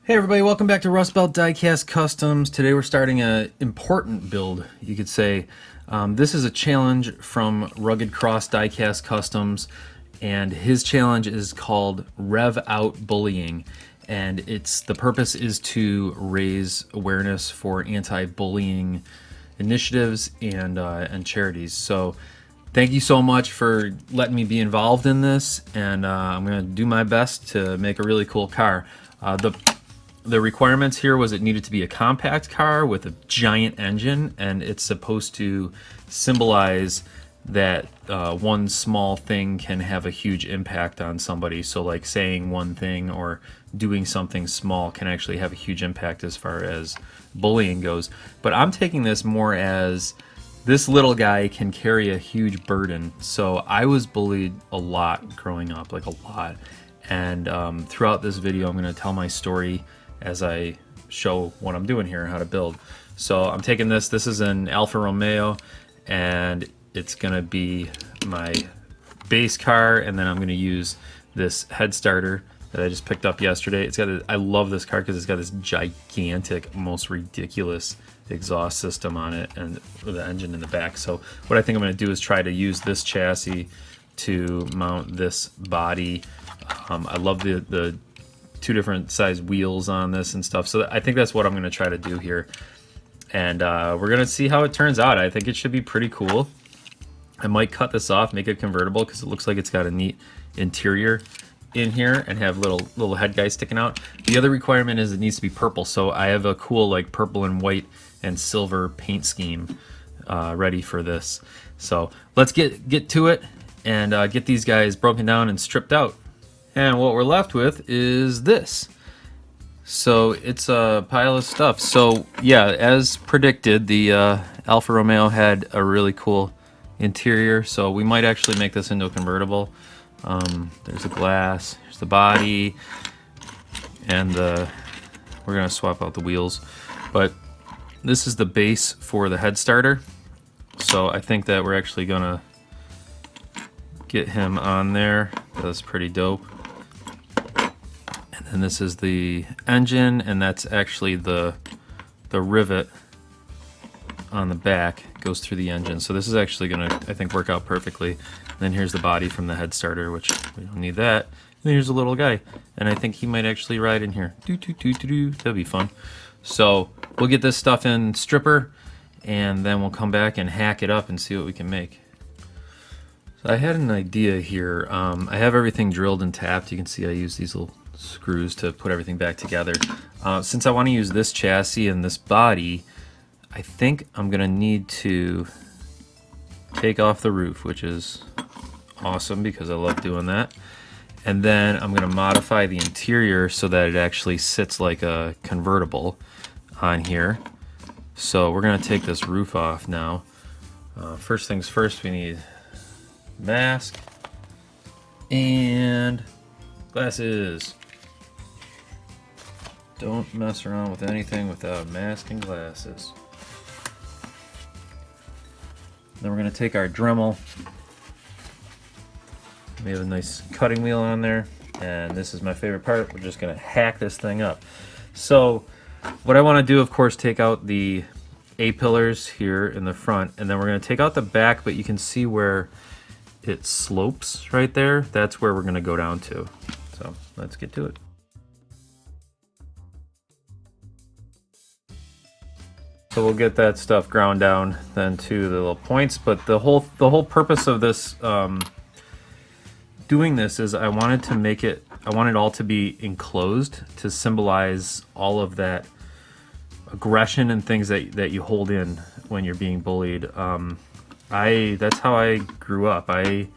Hey everybody, welcome back to Rev Out Diecast Customs. Today we're starting an important build, you could say. This is a challenge from Rugged Cross Diecast Customs, and his challenge is called Rev Out Bullying. And the purpose is to raise awareness for anti-bullying initiatives and charities. So thank you so much for letting me be involved in this, and I'm going to do my best to make a really cool car. The requirements here was it needed to be a compact car with a giant engine, and it's supposed to symbolize that one small thing can have a huge impact on somebody. So like saying one thing or doing something small can actually have a huge impact as far as bullying goes. But I'm taking this more as this little guy can carry a huge burden. So I was bullied a lot growing up, like a lot. And throughout this video, I'm going to tell my story as I show what I'm doing here and how to build. So I'm taking this is an Alfa Romeo, and it's gonna be my base car, and then I'm gonna use this head starter that I just picked up yesterday. I love this car because it's got this gigantic, most ridiculous exhaust system on it and the engine in the back. So what I think I'm gonna do is try to use this chassis to mount this body. I love the two different size wheels on this and stuff, so I think that's what I'm going to try to do here, and we're going to see how it turns out. I think it should be pretty cool. I might cut this off, make it convertible, because it looks like it's got a neat interior in here and have little head guys sticking out. The other requirement is it needs to be purple, so I have a cool like purple and white and silver paint scheme ready for this. So let's get to it and get these guys broken down and stripped out. And what we're left with is this. So it's a pile of stuff. So yeah, as predicted, the Alfa Romeo had a really cool interior. So we might actually make this into a convertible. There's the glass, here's the body, and we're gonna swap out the wheels. But this is the base for the head starter. So I think that we're actually gonna get him on there. That's pretty dope. And this is the engine, and that's actually the rivet on the back goes through the engine. So this is actually gonna, I think, work out perfectly. And then here's the body from the head starter, which we don't need that. And then here's a little guy, and I think he might actually ride in here. That'd be fun. So we'll get this stuff in stripper, and then we'll come back and hack it up and see what we can make. So I had an idea here. I have everything drilled and tapped. You can see I use these little screws to put everything back together. Since I want to use this chassis and this body, I think I'm gonna need to take off the roof, which is awesome because I love doing that. And then I'm gonna modify the interior so that it actually sits like a convertible on here. So we're gonna take this roof off now. First things first, we need mask and glasses. Don't mess around with anything without mask and glasses. Then we're going to take our Dremel. We have a nice cutting wheel on there, and this is my favorite part. We're just going to hack this thing up. So what I want to do, of course, take out the A-pillars here in the front, and then we're going to take out the back, but you can see where it slopes right there. That's where we're going to go down to. So let's get to it. So we'll get that stuff ground down then to the little points, but the whole purpose of this doing this is I want it all to be enclosed to symbolize all of that aggression and things that you hold in when you're being bullied. That's how I grew up. I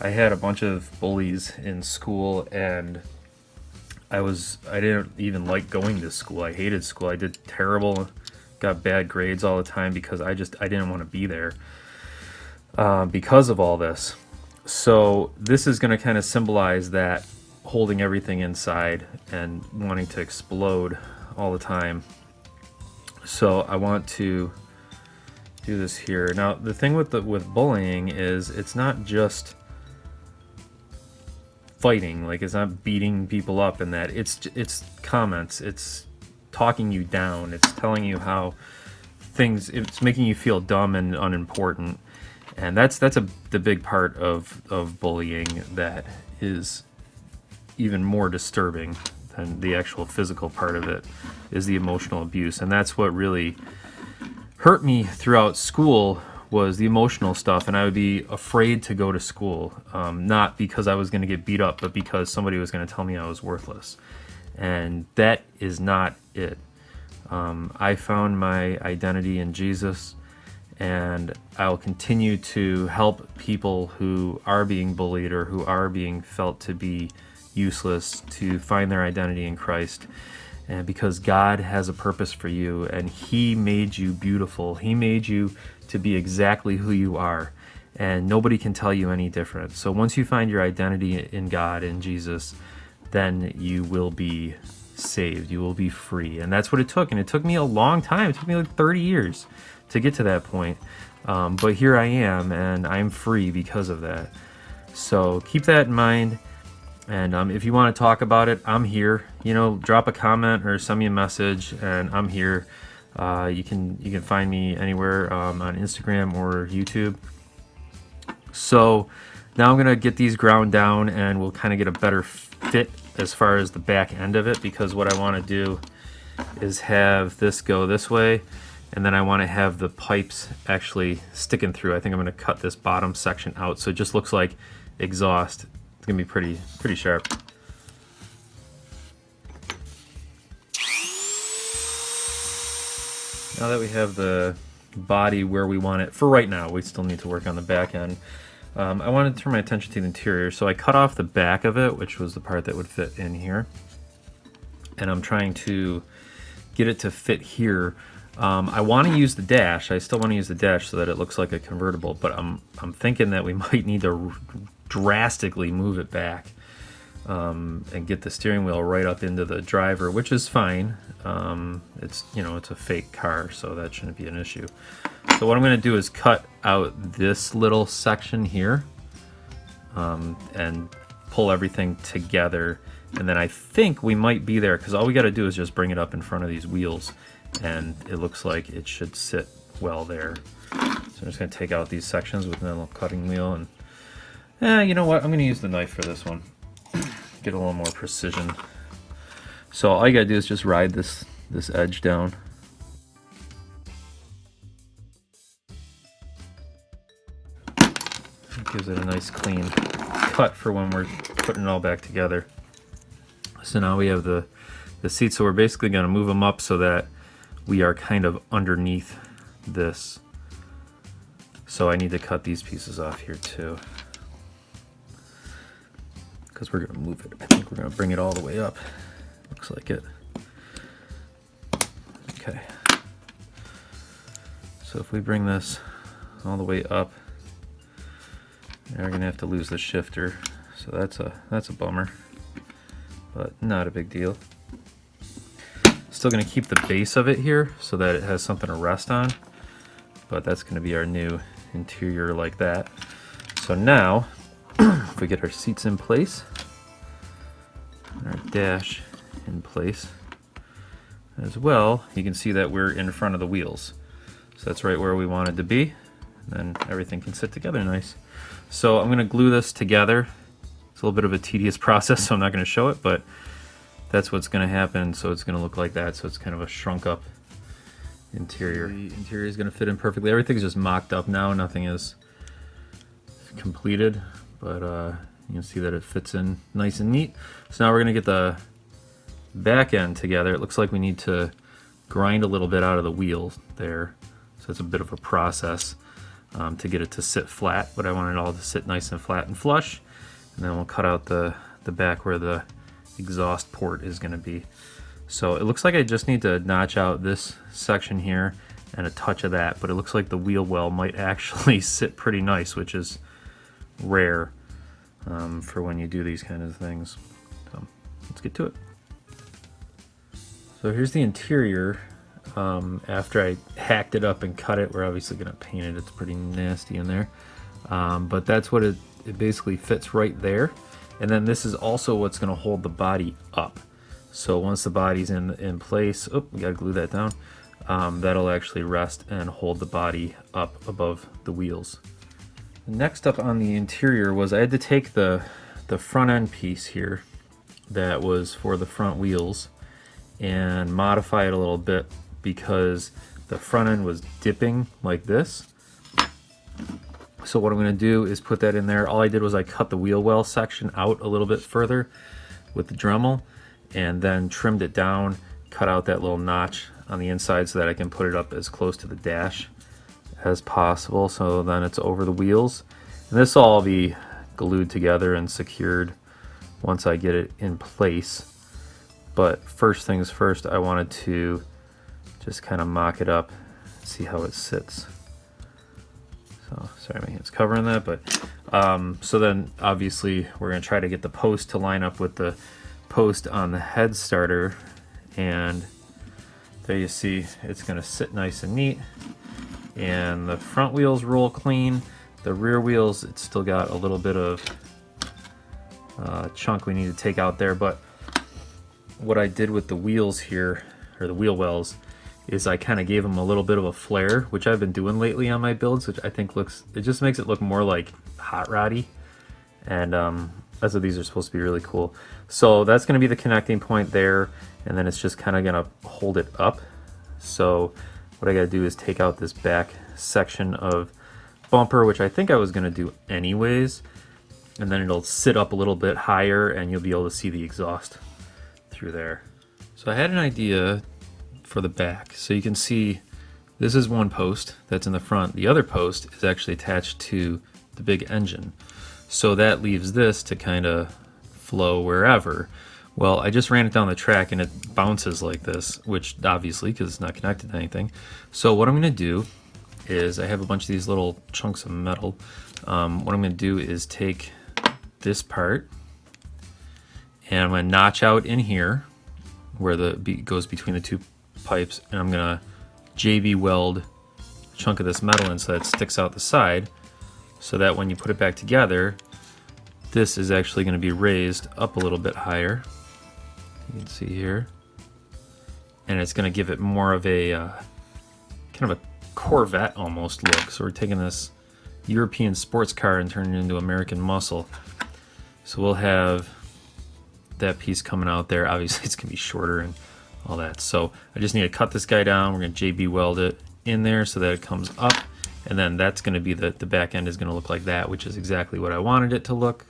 had a bunch of bullies in school, and I didn't even like going to school. I hated school. I did terrible, got bad grades all the time because I didn't want to be there because of all this. So this is going to kind of symbolize that holding everything inside and wanting to explode all the time. So I want to do this here. Now the thing with bullying is it's not just fighting, like it's not beating people up, and that it's comments, it's talking you down, it's telling you how things, it's making you feel dumb and unimportant. And that's the big part of bullying that is even more disturbing than the actual physical part of it, is the emotional abuse. And that's what really hurt me throughout school, was the emotional stuff. And I would be afraid to go to school, not because I was going to get beat up, but because somebody was going to tell me I was worthless. And that is not it. I found my identity in Jesus, and I'll continue to help people who are being bullied or who are being felt to be useless to find their identity in Christ. And because God has a purpose for you, and He made you beautiful. He made you to be exactly who you are, and nobody can tell you any different. So once you find your identity in God, in Jesus, then you will be saved. You will be free. And that's what it took. And it took me a long time. It took me like 30 years to get to that point. But here I am, and I'm free because of that. So keep that in mind. And if you want to talk about it, I'm here. You know, drop a comment or send me a message, and I'm here. You can find me anywhere on Instagram or YouTube. So now I'm gonna get these ground down, and we'll kind of get a better fit as far as the back end of it, because what I want to do is have this go this way, and then I want to have the pipes actually sticking through. I think I'm going to cut this bottom section out so it just looks like exhaust. It's going to be pretty sharp. Now that we have the body where we want it, for right now, we still need to work on the back end. I wanted to turn my attention to the interior, so I cut off the back of it, which was the part that would fit in here. And I'm trying to get it to fit here. I want to use the dash. I still want to use the dash so that it looks like a convertible, but I'm thinking that we might need to drastically move it back and get the steering wheel right up into the driver, which is fine. It's, you know, it's a fake car, so that shouldn't be an issue. So what I'm going to do is cut out this little section here and pull everything together, and then I think we might be there, because all we got to do is just bring it up in front of these wheels, and it looks like it should sit well there. So I'm just going to take out these sections with a little cutting wheel, and you know what, I'm going to use the knife for this one, get a little more precision. So all you got to do is just ride this edge down. It gives it a nice clean cut for when we're putting it all back together. So now we have the seats, so we're basically going to move them up so that we are kind of underneath this. So I need to cut these pieces off here too, because we're going to move it. I think we're going to bring it all the way up. Looks like it. Okay. So if we bring this all the way up, now we're going to have to lose the shifter. So that's a bummer, but not a big deal. Still going to keep the base of it here so that it has something to rest on, but that's going to be our new interior like that. So now, if we get our seats in place, and our dash in place as well, you can see that we're in front of the wheels. So that's right where we wanted to be, and then everything can sit together nice. So I'm going to glue this together. It's a little bit of a tedious process, so I'm not going to show it, but that's what's going to happen. So it's going to look like that. So it's kind of a shrunk up interior. The interior is going to fit in perfectly. Everything's just mocked up now. Nothing is completed, but you can see that it fits in nice and neat. So now we're going to get the back end together. It looks like we need to grind a little bit out of the wheel there. So it's a bit of a process to get it to sit flat, but I want it all to sit nice and flat and flush. And then we'll cut out the back where the exhaust port is going to be. So it looks like I just need to notch out this section here and a touch of that, but it looks like the wheel well might actually sit pretty nice, which is rare for when you do these kind of things. So let's get to it. So here's the interior. After I hacked it up and cut it, we're obviously going to paint it. It's pretty nasty in there, but that's what it basically fits right there. And then this is also what's going to hold the body up. So once the body's in place, oh, we gotta glue that down. That'll actually rest and hold the body up above the wheels. Next up on the interior was I had to take the front end piece here that was for the front wheels and modify it a little bit because the front end was dipping like this. So what I'm going to do is put that in there. All I did was I cut the wheel well section out a little bit further with the Dremel and then trimmed it down, cut out that little notch on the inside so that I can put it up as close to the dash as possible. So then it's over the wheels. And this will all be glued together and secured once I get it in place. But first things first, I wanted to just kind of mock it up, see how it sits. So sorry, my hand's covering that, but so then obviously we're going to try to get the post to line up with the post on the head starter, and there you see it's going to sit nice and neat, and the front wheels roll clean. The rear wheels, it's still got a little bit of chunk we need to take out there, but what I did with the wheels here, or the wheel wells, is I kind of gave them a little bit of a flare, which I've been doing lately on my builds, which I think it just makes it look more like hot roddy, and that's what these are supposed to be, really cool. So that's going to be the connecting point there, and then it's just kind of going to hold it up. So what I got to do is take out this back section of bumper, which I think I was going to do anyways, and then it'll sit up a little bit higher and you'll be able to see the exhaust through there. So I had an idea for the back. So you can see this is one post that's in the front. The other post is actually attached to the big engine. So that leaves this to kind of flow wherever. Well, I just ran it down the track and it bounces like this, which obviously, because it's not connected to anything. So what I'm going to do is I have a bunch of these little chunks of metal. What I'm going to do is take this part and I'm going to notch out in here where the goes between the two pipes, and I'm going to JB weld a chunk of this metal in so that it sticks out the side, so that when you put it back together, this is actually going to be raised up a little bit higher. You can see here, and it's going to give it more of a kind of a Corvette almost look. So we're taking this European sports car and turning it into American muscle. So we'll have that piece coming out there. Obviously it's going to be shorter and all that. So I just need to cut this guy down. We're going to JB weld it in there so that it comes up, and then that's going to be the back end is going to look like that, which is exactly what I wanted it to look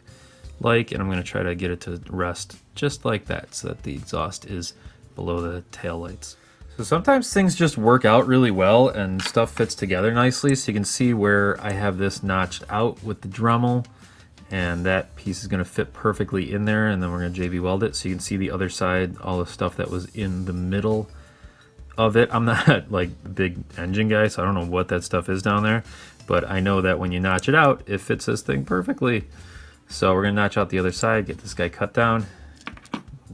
like. And I'm going to try to get it to rest just like that so that the exhaust is below the tail lights. So sometimes things just work out really well and stuff fits together nicely. So you can see where I have this notched out with the Dremel, and that piece is going to fit perfectly in there, and then we're going to JB weld it so you can see the other side, all the stuff that was in the middle of it. I'm not like a big engine guy, so I don't know what that stuff is down there, but I know that when you notch it out, it fits this thing perfectly. So we're going to notch out the other side, get this guy cut down,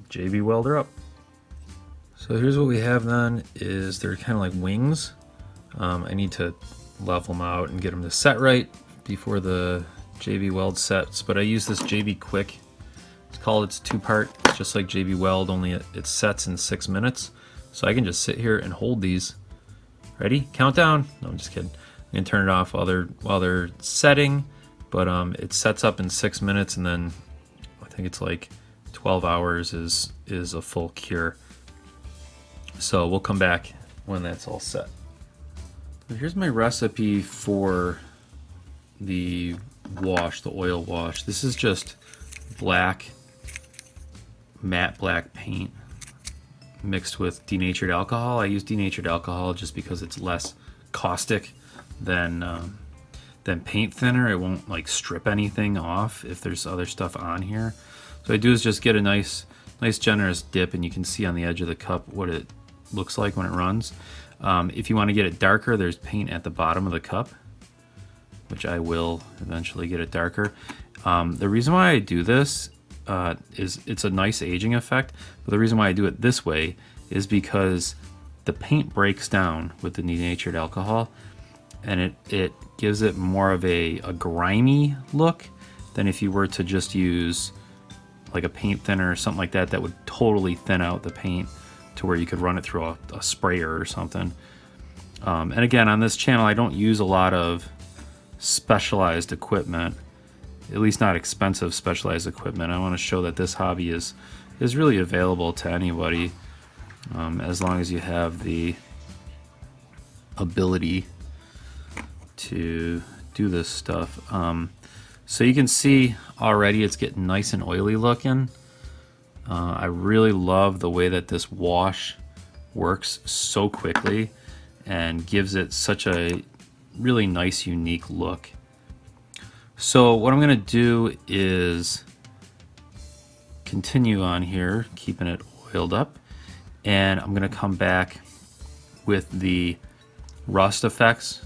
JB welder up. So here's what we have then, is they're kind of like wings. I need to level them out and get them to set right before the JB weld sets, but I use this JB Quick. It's two-part, just like JB Weld, only it sets in 6 minutes. So I can just sit here and hold these. Ready? Countdown. No, I'm just kidding. I'm gonna turn it off while they're setting, but it sets up in 6 minutes, and then I think it's like 12 hours is a full cure. So we'll come back when that's all set. So here's my recipe for the wash, the oil wash. This is just black, matte black paint mixed with denatured alcohol. I use denatured alcohol just because it's less caustic than paint thinner. It won't like strip anything off if there's other stuff on here. So what I do is just get a nice generous dip, and you can see on the edge of the cup what it looks like when it runs. If you want to get it darker, there's paint at the bottom of the cup, which I will eventually get it darker. The reason why I do this is it's a nice aging effect, but the reason why I do it this way is because the paint breaks down with the denatured alcohol, and it gives it more of a grimy look than if you were to just use like a paint thinner or something like that, that would totally thin out the paint to where you could run it through a sprayer or something. And again, on this channel, I don't use a lot of specialized equipment, at least not expensive specialized equipment. I want to show that this hobby is really available to anybody, as long as you have the ability to do this stuff. So you can see already it's getting nice and oily looking. I really love the way that this wash works so quickly and gives it such a really nice, unique look. So what I'm going to do is continue on here, keeping it oiled up, and I'm going to come back with the rust effects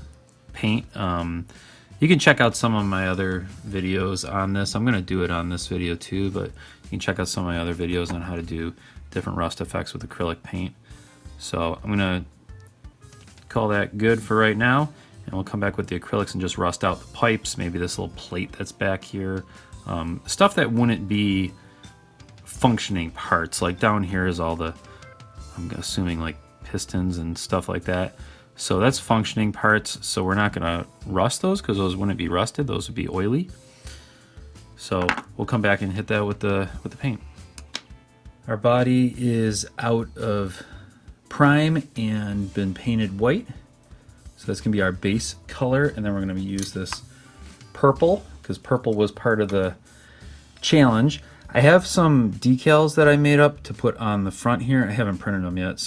paint. You can check out some of my other videos on this. I'm going to do it on this video too, but you can check out some of my other videos on how to do different rust effects with acrylic paint. So I'm going to call that good for right now, and we'll come back with the acrylics and just rust out the pipes, maybe this little plate that's back here. Stuff that wouldn't be functioning parts. Like down here is all the, I'm assuming, like pistons and stuff like that. So that's functioning parts, so we're not gonna rust those because those wouldn't be rusted, those would be oily. So we'll come back and hit that with the paint. Our body is out of prime and been painted white. So that's gonna be our base color, and then we're gonna use this purple, because purple was part of the challenge. I have some decals that I made up to put on the front here. I haven't printed them yet,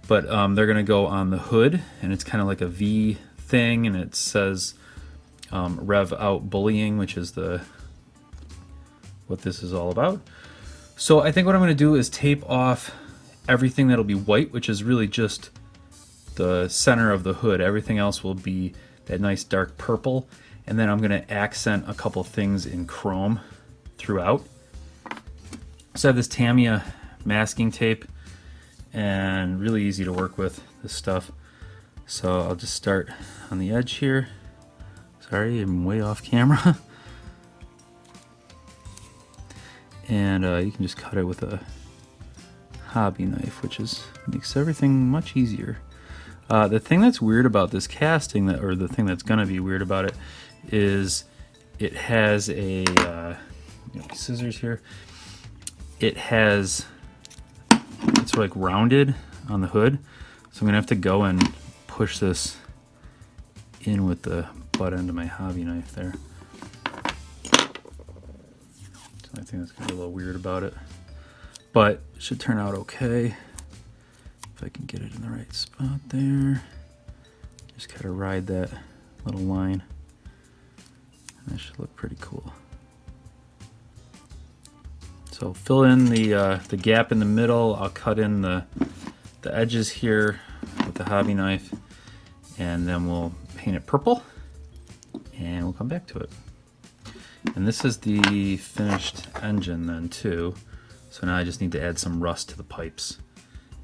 but they're gonna go on the hood, and it's kind of like a V thing, and it says Rev Out Bullying, which is what this is all about. So I think what I'm gonna do is tape off everything that'll be white, which is really just the center of the hood. Everything else will be that nice dark purple, and then I'm gonna accent a couple things in chrome throughout. So I have this Tamiya masking tape, and really easy to work with, this stuff. So I'll just start on the edge here. Sorry, I'm way off camera. And you can just cut it with a hobby knife, which makes everything much easier. The thing that's weird about this casting, or the thing that's gonna be weird about it, is it has a scissors here. It's like rounded on the hood, so I'm gonna have to go and push this in with the butt end of my hobby knife there. So I think that's gonna be a little weird about it, but it should turn out okay if I can get it in the right spot there. Just gotta ride that little line, and that should look pretty cool. So fill in the gap in the middle. I'll cut in the edges here with the hobby knife, and then we'll paint it purple, and we'll come back to it. And this is the finished engine then too. So now I just need to add some rust to the pipes,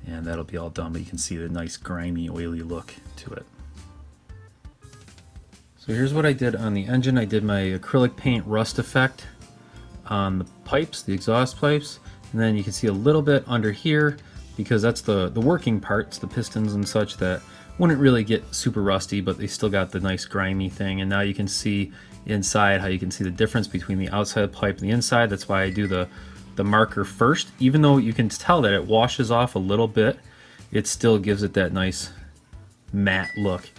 and that'll be all done, but you can see the nice grimy, oily look to it. So here's what I did on the engine. I did my acrylic paint rust effect on the pipes, the exhaust pipes, and then you can see a little bit under here, because that's the working parts, the pistons and such, that wouldn't really get super rusty, but they still got the nice grimy thing. And now you can see inside how you can see the difference between the outside pipe and the inside. That's why I do the marker first. Even though you can tell that it washes off a little bit, it still gives it that nice matte look.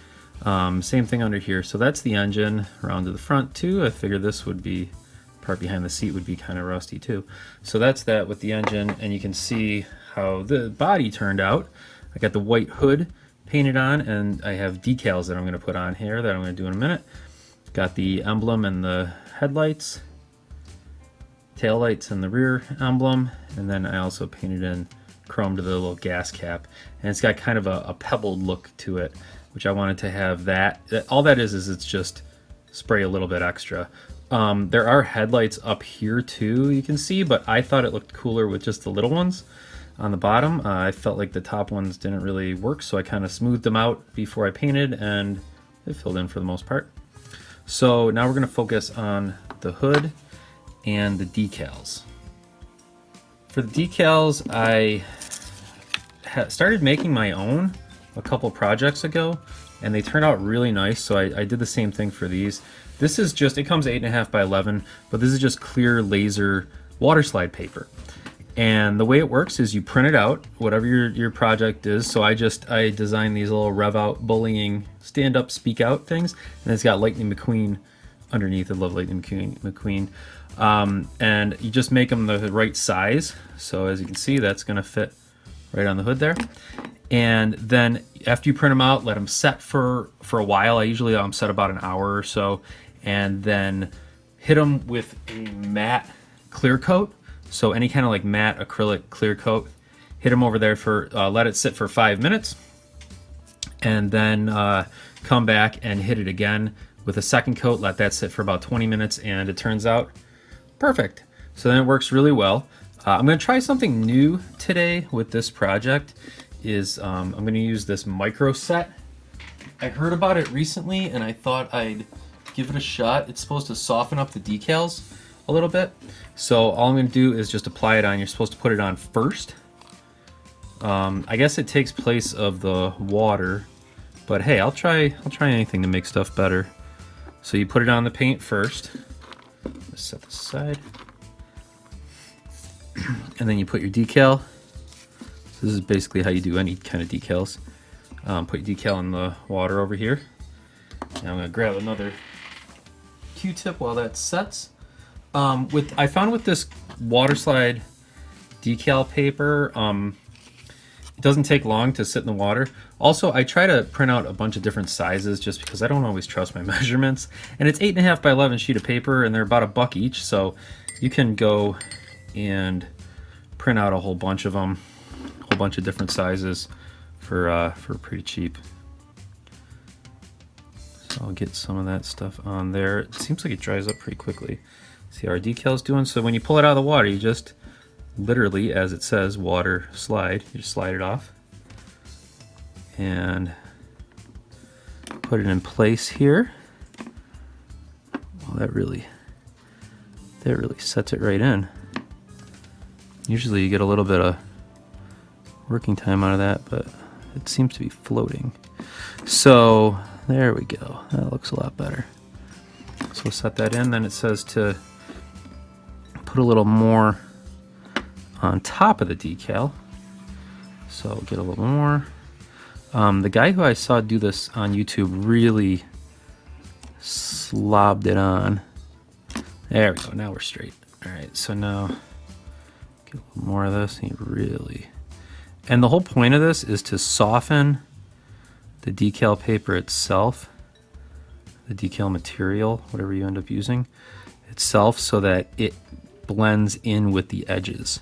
Same thing under here. So that's the engine around to the front too. I figured this would be, part behind the seat would be kind of rusty too. So that's that with the engine, and you can see how the body turned out. I got the white hood painted on, and I have decals that I'm going to put on here that I'm going to do in a minute. Got the emblem and the headlights, tail lights and the rear emblem, and then I also painted in chrome to the little gas cap, and it's got kind of a pebbled look to it, which I wanted to have that. All that is it's just spray a little bit extra. There are headlights up here too, you can see, but I thought it looked cooler with just the little ones on the bottom. I felt like the top ones didn't really work, so I kind of smoothed them out before I painted, and it filled in for the most part. So now we're going to focus on the hood and the decals. For the decals, I started making my own a couple projects ago, and they turned out really nice, so I did the same thing for these. This is just, it comes 8.5 by 11, but this is just clear laser water slide paper. And the way it works is you print it out, whatever your project is. So I designed these little Rev Out Bullying stand up, speak out things, and it's got Lightning McQueen underneath. I love Lightning McQueen. And you just make them the right size. So as you can see, that's gonna fit right on the hood there. And then after you print them out, let them set for a while. I usually set about an hour or so, and then hit them with a matte clear coat. So any kind of like matte acrylic clear coat, hit them over there for, let it sit for 5 minutes, and then come back and hit it again with a second coat, let that sit for about 20 minutes, and it turns out perfect. So then it works really well. I'm gonna try something new today with this project. I'm gonna use this micro set. I heard about it recently and I thought I'd give it a shot. It's supposed to soften up the decals a little bit. So all I'm gonna do is just apply it on. You're supposed to put it on first. I guess it takes place of the water, but hey, I'll try anything to make stuff better. So you put it on the paint first. Let's set this aside. And then you put your decal. This is basically how you do any kind of decals. Put your decal in the water over here. And I'm gonna grab another Q-tip while that sets. I found with this water slide decal paper, it doesn't take long to sit in the water. Also, I try to print out a bunch of different sizes just because I don't always trust my measurements. And it's 8.5 by 11 sheet of paper, and they're about $1 each, so you can go and print out a whole bunch of them, a whole bunch of different sizes for pretty cheap. So I'll get some of that stuff on there. It seems like it dries up pretty quickly. See how our decal's doing? So when you pull it out of the water, you just literally, as it says, water slide. You just slide it off and put it in place here. Well, that really sets it right in. Usually you get a little bit of working time out of that, but it seems to be floating. So there we go. That looks a lot better. So we'll set that in. Then it says to put a little more on top of the decal. So get a little more. The guy who I saw do this on YouTube really slobbed it on. There we go. Now we're straight. All right. So now get a little more of this. And the whole point of this is to soften the decal paper itself, the decal material, whatever you end up using itself, so that it blends in with the edges.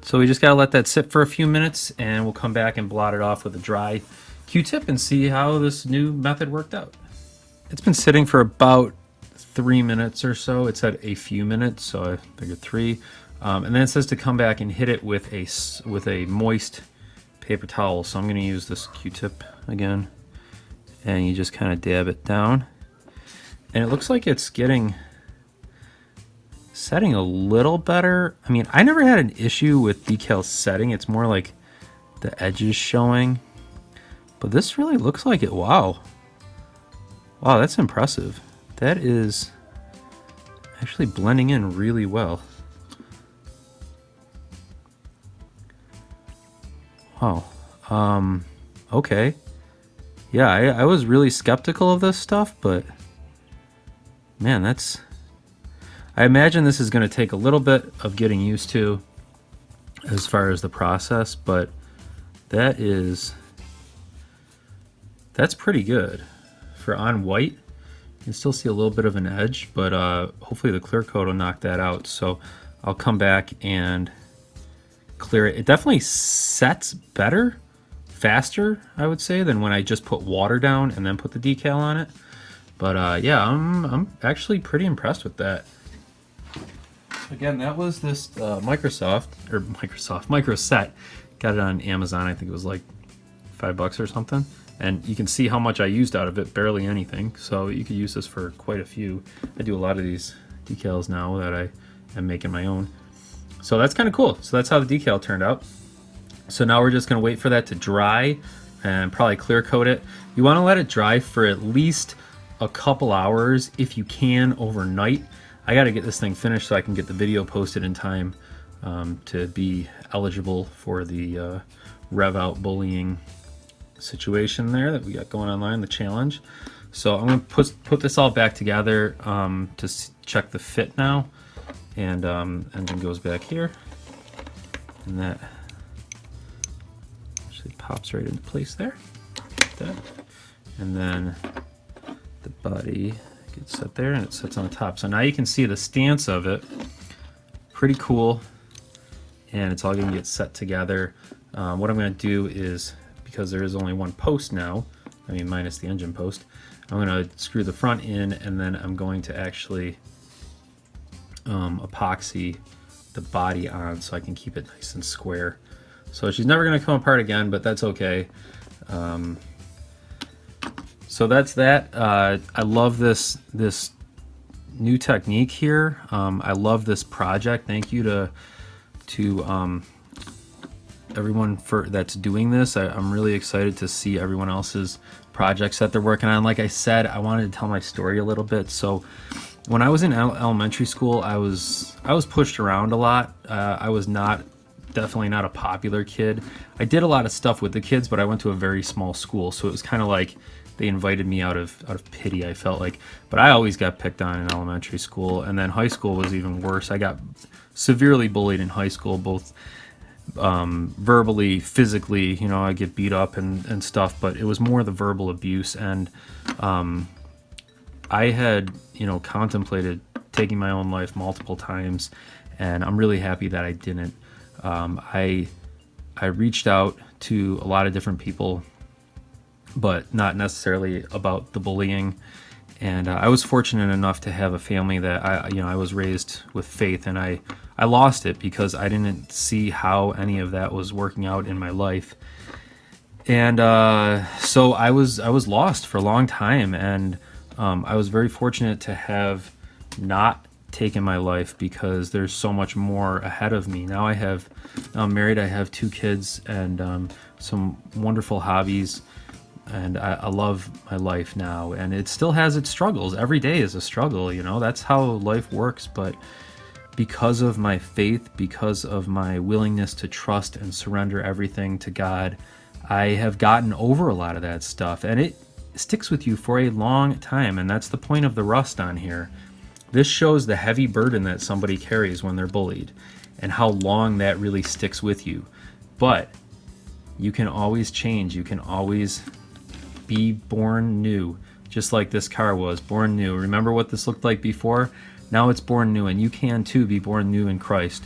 So we just gotta let that sit for a few minutes, and we'll come back and blot it off with a dry Q-tip and see how this new method worked out. It's been sitting for about 3 minutes or so. It said a few minutes, so I figured 3. And then it says to come back and hit it with a moist paper towel. So I'm going to use this Q-tip again, and you just kind of dab it down, and it looks like it's setting a little better. I mean, I never had an issue with decal setting. It's more like the edges showing, but this really looks like it. Wow, that's impressive. That is actually blending in really well. Wow. Okay. Yeah, I was really skeptical of this stuff, but man, I imagine this is going to take a little bit of getting used to as far as the process, but that's pretty good. For on white, you can still see a little bit of an edge, but hopefully the clear coat will knock that out. So I'll come back and clear it. It definitely sets better, faster, I would say, than when I just put water down and then put the decal on it. But yeah, I'm actually pretty impressed with that. Again, that was this micro set. Got it on Amazon. I think it was like $5 or something. And you can see how much I used out of it, barely anything. So you could use this for quite a few. I do a lot of these decals now that I am making my own. So that's kind of cool. So that's how the decal turned out. So now we're just going to wait for that to dry and probably clear coat it. You want to let it dry for at least a couple hours if you can overnight. I got to get this thing finished so I can get the video posted in time to be eligible for the Rev Out Bullying situation there that we got going online, the challenge. So I'm going to put this all back together to check the fit now. And engine goes back here. And that actually pops right into place there. Like that. And then the body gets set there and it sits on the top. So now you can see the stance of it. Pretty cool. And it's all going to get set together. What I'm going to do is, because there is only one post now, I mean minus the engine post, I'm going to screw the front in, and then I'm going to actually epoxy the body on so I can keep it nice and square. So she's never going to come apart again, but that's okay. So that's that. I love this new technique here. I love this project. Thank you to everyone that's doing this. I'm really excited to see everyone else's projects that they're working on. Like I said, I wanted to tell my story a little bit. So when I was in elementary school, I was pushed around a lot. I was definitely not a popular kid. I did a lot of stuff with the kids, but I went to a very small school, so it was kind of like they invited me out of pity, I felt like. But I always got picked on in elementary school, and then high school was even worse. I got severely bullied in high school, both verbally, physically. You know, I get beat up and stuff, but it was more the verbal abuse. And I had, contemplated taking my own life multiple times, and I'm really happy that I didn't. I reached out to a lot of different people, but not necessarily about the bullying. And I was fortunate enough to have a family that I was raised with faith, and I lost it because I didn't see how any of that was working out in my life. And so I was lost for a long time, and I was very fortunate to have not taken my life because there's so much more ahead of me. Now I'm married, I have 2 kids, and some wonderful hobbies, and I love my life now, and it still has its struggles. Every day is a struggle, that's how life works. But because of my faith, because of my willingness to trust and surrender everything to God, I have gotten over a lot of that stuff, and it sticks with you for a long time. And that's the point of the rust on here. This shows the heavy burden that somebody carries when they're bullied and how long that really sticks with you. But you can always change. You can always be born new, just like this car was born new. Remember what this looked like before? Now it's born new, and you can too be born new in Christ.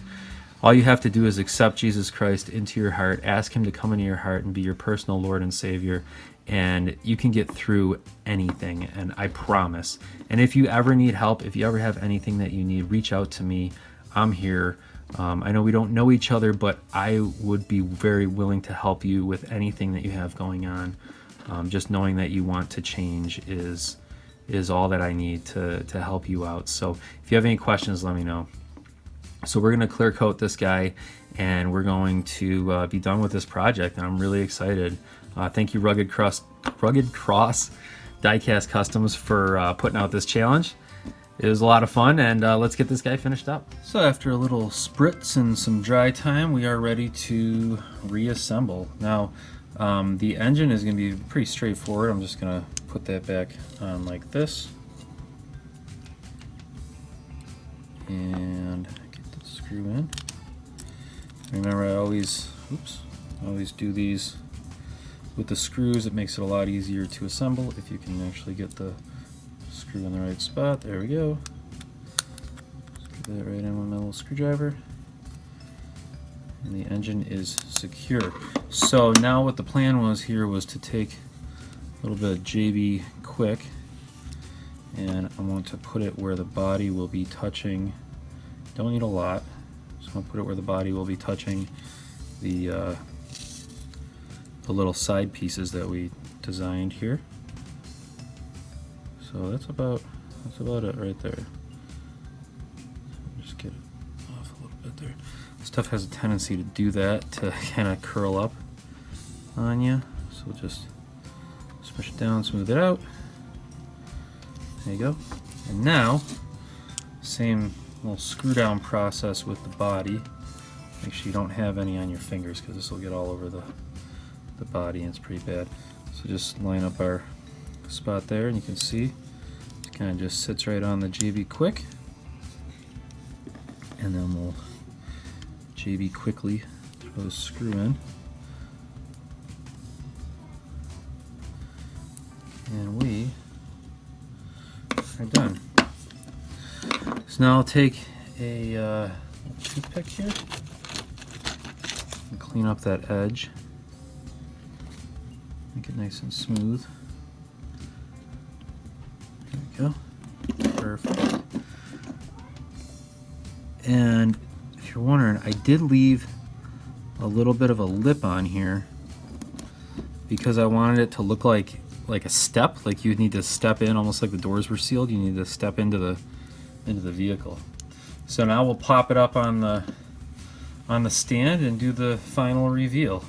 All you have to do is accept Jesus Christ into your heart, ask him to come into your heart and be your personal Lord and Savior, and you can get through anything, and I promise. And if you ever need help, if you ever have anything that you need, reach out to me. I'm here. I know we don't know each other, but I would be very willing to help you with anything that you have going on. Just knowing that you want to change is all that I need to help you out. So if you have any questions, let me know. So we're going to clear coat this guy, and we're going to be done with this project, and I'm really excited. Thank you, Rugged Cross Diecast Customs, for putting out this challenge. It was a lot of fun, and let's get this guy finished up. So after a little spritz and some dry time, we are ready to reassemble. Now, the engine is going to be pretty straightforward. I'm just going to put that back on like this. And get the screw in. Remember, I always do these with the screws. It makes it a lot easier to assemble if you can actually get the screw in the right spot. There we go. Screw that right in with my little screwdriver. And the engine is secure. So now what the plan was here was to take a little bit of JB Quick, and I want to put it where the body will be touching. Don't need a lot. Just want to put it where the body will be touching the little side pieces that we designed here. So that's about it right there. Just get it off a little bit there. Stuff has a tendency to do that, to kind of curl up on you. So we'll just smush it down, smooth it out. There you go. And now, same little screw down process with the body. Make sure you don't have any on your fingers because this will get all over the body and it's pretty bad. So just line up our spot there and you can see it kind of just sits right on the JB Quick. And then we'll JB quickly throw the screw in. And we are done. So now I'll take a toothpick here and clean up that edge. Make it nice and smooth. There we go. Perfect. And if you're wondering, I did leave a little bit of a lip on here because I wanted it to look like a step, like you'd need to step in, almost like the doors were sealed. You need to step into the vehicle. So now we'll pop it up on the stand and do the final reveal.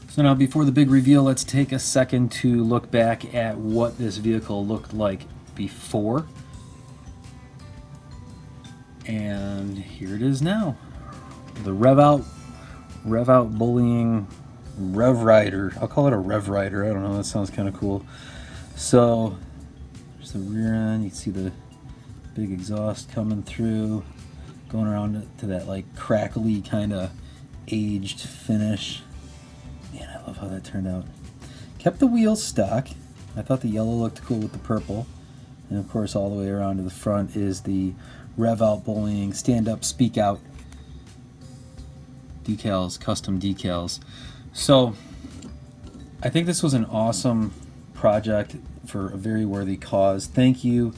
So now before the big reveal, let's take a second to look back at what this vehicle looked like before. And here it is now. The Rev Out Bullying Rev Rider. I'll call it a Rev Rider. I don't know, that sounds kind of cool. So there's the rear end. You can see the big exhaust coming through, going around to that like crackly kind of aged finish. Man, I love how that turned out. Kept the wheels stock. I thought the yellow looked cool with the purple. And of course all the way around to the front is the Rev Out Bullying Stand Up Speak Out decals, custom decals. So I think this was an awesome project for a very worthy cause. Thank you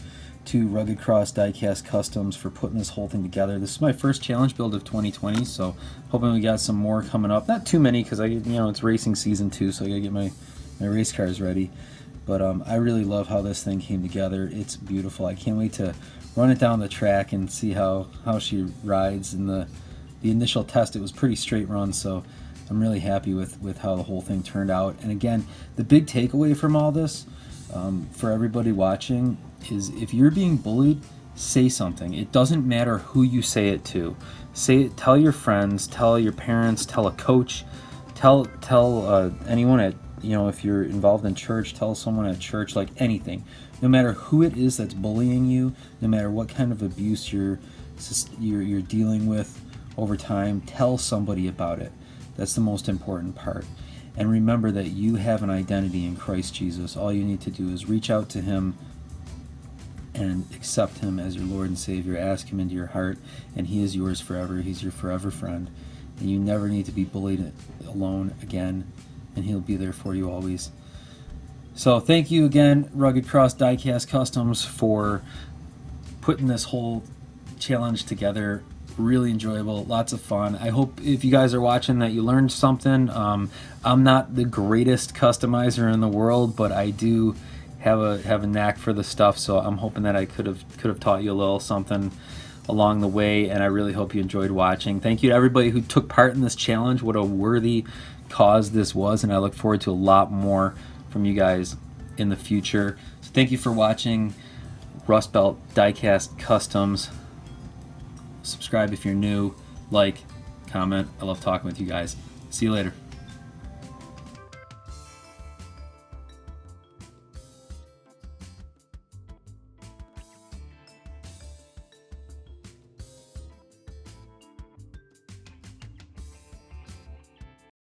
to Rugged Cross Diecast Customs for putting this whole thing together. This is my first challenge build of 2020, so hoping we got some more coming up. Not too many because it's racing season 2, so I gotta get my race cars ready. But I really love how this thing came together. It's beautiful. I can't wait to run it down the track and see how she rides. In the initial test, it was pretty straight run, so I'm really happy with how the whole thing turned out. And again, the big takeaway from all this, for everybody watching, is if you're being bullied, say something. It doesn't matter who you say it to. Say it. Tell your friends. Tell your parents. Tell a coach. Tell anyone at, if you're involved in church, tell someone at church. Like anything. No matter who it is that's bullying you, no matter what kind of abuse you're dealing with over time, tell somebody about it. That's the most important part. And remember that you have an identity in Christ Jesus. All you need to do is reach out to Him and accept Him as your Lord and Savior. Ask Him into your heart, and He is yours forever. He's your forever friend. And you never need to be bullied alone again, and He'll be there for you always. So thank you again, Rugged Cross Diecast Customs, for putting this whole challenge together. Really enjoyable, lots of fun. I hope if you guys are watching that you learned something. I'm not the greatest customizer in the world, but I do have a knack for the stuff, so I'm hoping that I could have taught you a little something along the way, and I really hope you enjoyed watching. Thank you to everybody who took part in this challenge. What a worthy cause this was, and I look forward to a lot more from you guys in the future. So thank you for watching Rust Belt Diecast Customs. Subscribe if you're new, like, comment. I love talking with you guys. See you later.